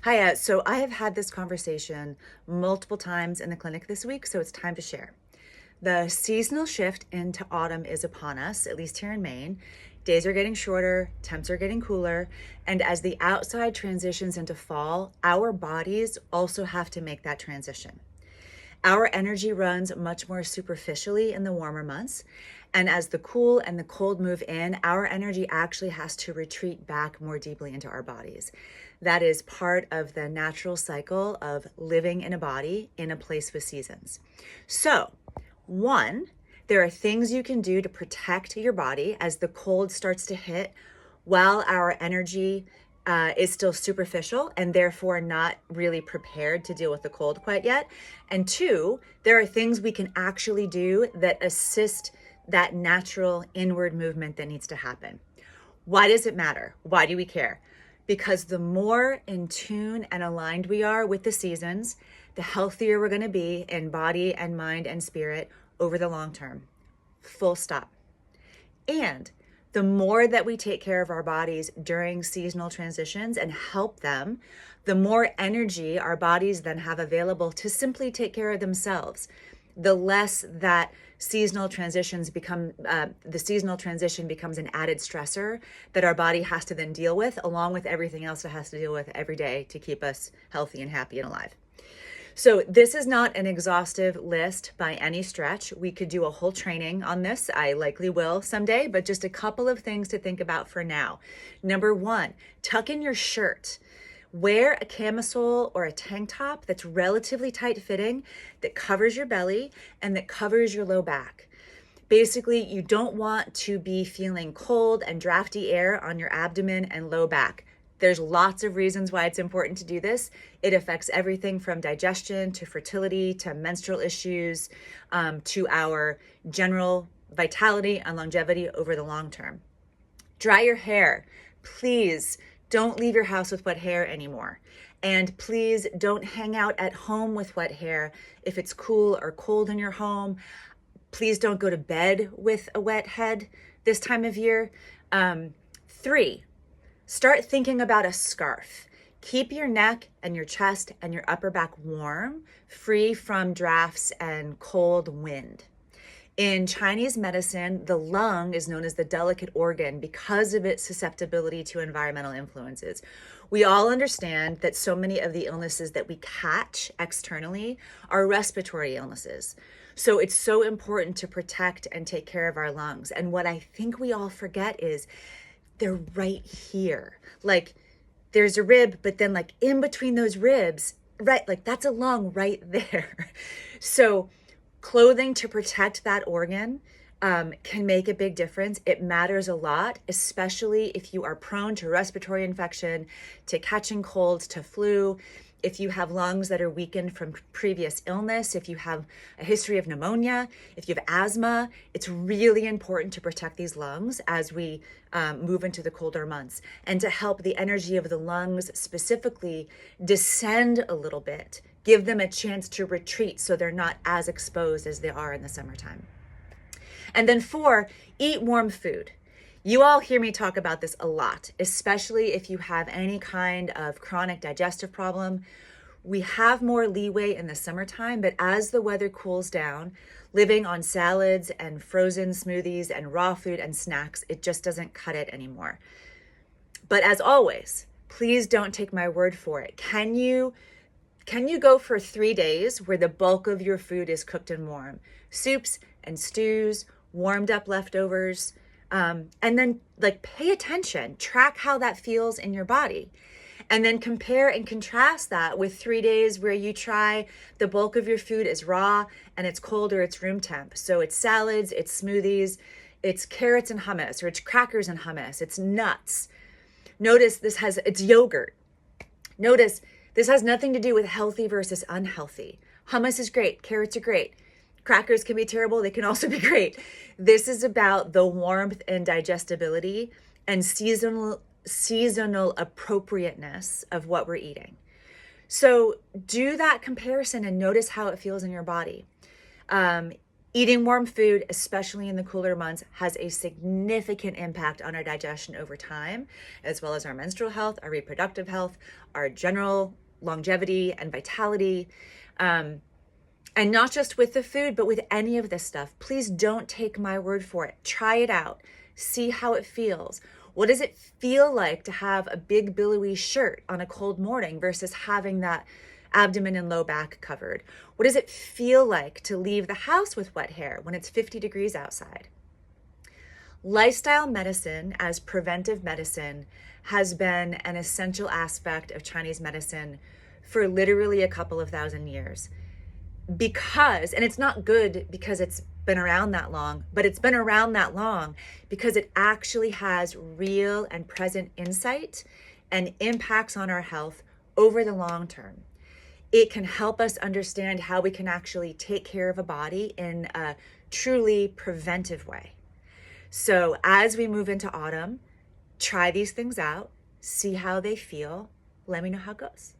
Hiya. So I have had this conversation multiple times in the clinic this week, so it's time to share. The seasonal shift into autumn is upon us, at least here in Maine. Days are getting shorter, temps are getting cooler, and as the outside transitions into fall, our bodies also have to make that transition. Our energy runs much more superficially in the warmer months. And as the cool and the cold move in, our energy actually has to retreat back more deeply into our bodies. That is part of the natural cycle of living in a body in a place with seasons. So, one, there are things you can do to protect your body as the cold starts to hit while our energy is still superficial and therefore not really prepared to deal with the cold quite yet. And two, there are things we can actually do that assist that natural inward movement that needs to happen. Why does it matter? Why do we care? Because the more in tune and aligned we are with the seasons, the healthier we're going to be in body and mind and spirit over the long term. Full stop. And the more that we take care of our bodies during seasonal transitions and help them, the more energy our bodies then have available to simply take care of themselves. The less that seasonal transitions become, the seasonal transition becomes an added stressor that our body has to then deal with, along with everything else it has to deal with every day to keep us healthy and happy and alive. So this is not an exhaustive list by any stretch. We could do a whole training on this. I likely will someday, but just a couple of things to think about for now. Number one, tuck in your shirt. Wear a camisole or a tank top that's relatively tight fitting, that covers your belly and that covers your low back. Basically, you don't want to be feeling cold and drafty air on your abdomen and low back. There's lots of reasons why it's important to do this. It affects everything from digestion to fertility to menstrual issues, to our general vitality and longevity over the long term. Dry your hair. Please don't leave your house with wet hair anymore. And please don't hang out at home with wet hair if it's cool or cold in your home. Please don't go to bed with a wet head this time of year. Three, start thinking about a scarf. Keep your neck and your chest and your upper back warm, free from drafts and cold wind. In Chinese medicine, the lung is known as the delicate organ because of its susceptibility to environmental influences. We all understand that so many of the illnesses that we catch externally are respiratory illnesses. So it's so important to protect and take care of our lungs. And what I think we all forget is they're right here. Like there's a rib, but then like in between those ribs, right, like that's a lung right there. So clothing to protect that organ can make a big difference. It matters a lot, especially if you are prone to respiratory infection, to catching colds, to flu, if you have lungs that are weakened from previous illness, if you have a history of pneumonia, if you have asthma. It's really important to protect these lungs as we move into the colder months, and to help the energy of the lungs specifically descend a little bit, give them a chance to retreat so they're not as exposed as they are in the summertime. And then four, eat warm food. You all hear me talk about this a lot, especially if you have any kind of chronic digestive problem. We have more leeway in the summertime, but as the weather cools down, living on salads and frozen smoothies and raw food and snacks, it just doesn't cut it anymore. But as always, please don't take my word for it. Can you go for 3 days where the bulk of your food is cooked and warm? Soups and stews, warmed up leftovers, and then like pay attention, track how that feels in your body. And then compare and contrast that with 3 days where you try the bulk of your food is raw and it's cold or it's room temp. So it's salads, it's smoothies, it's carrots and hummus, or it's crackers and hummus, it's nuts. Notice it's yogurt. Notice this has nothing to do with healthy versus unhealthy. Hummus is great, carrots are great. Crackers can be terrible, they can also be great. This is about the warmth and digestibility and seasonal appropriateness of what we're eating. So do that comparison and notice how it feels in your body. Eating warm food, especially in the cooler months, has a significant impact on our digestion over time, as well as our menstrual health, our reproductive health, our general longevity and vitality. And not just with the food, but with any of this stuff. Please don't take my word for it. Try it out. See how it feels. What does it feel like to have a big billowy shirt on a cold morning versus having that abdomen and low back covered? What does it feel like to leave the house with wet hair when it's 50 degrees outside? Lifestyle medicine as preventive medicine has been an essential aspect of Chinese medicine for literally a couple of thousand years. And it's not good because it's been around that long, but it's been around that long because it actually has real and present insight and impacts on our health over the long term. It can help us understand how we can actually take care of a body in a truly preventive way. So as we move into autumn, try these things out, see how they feel. Let me know how it goes.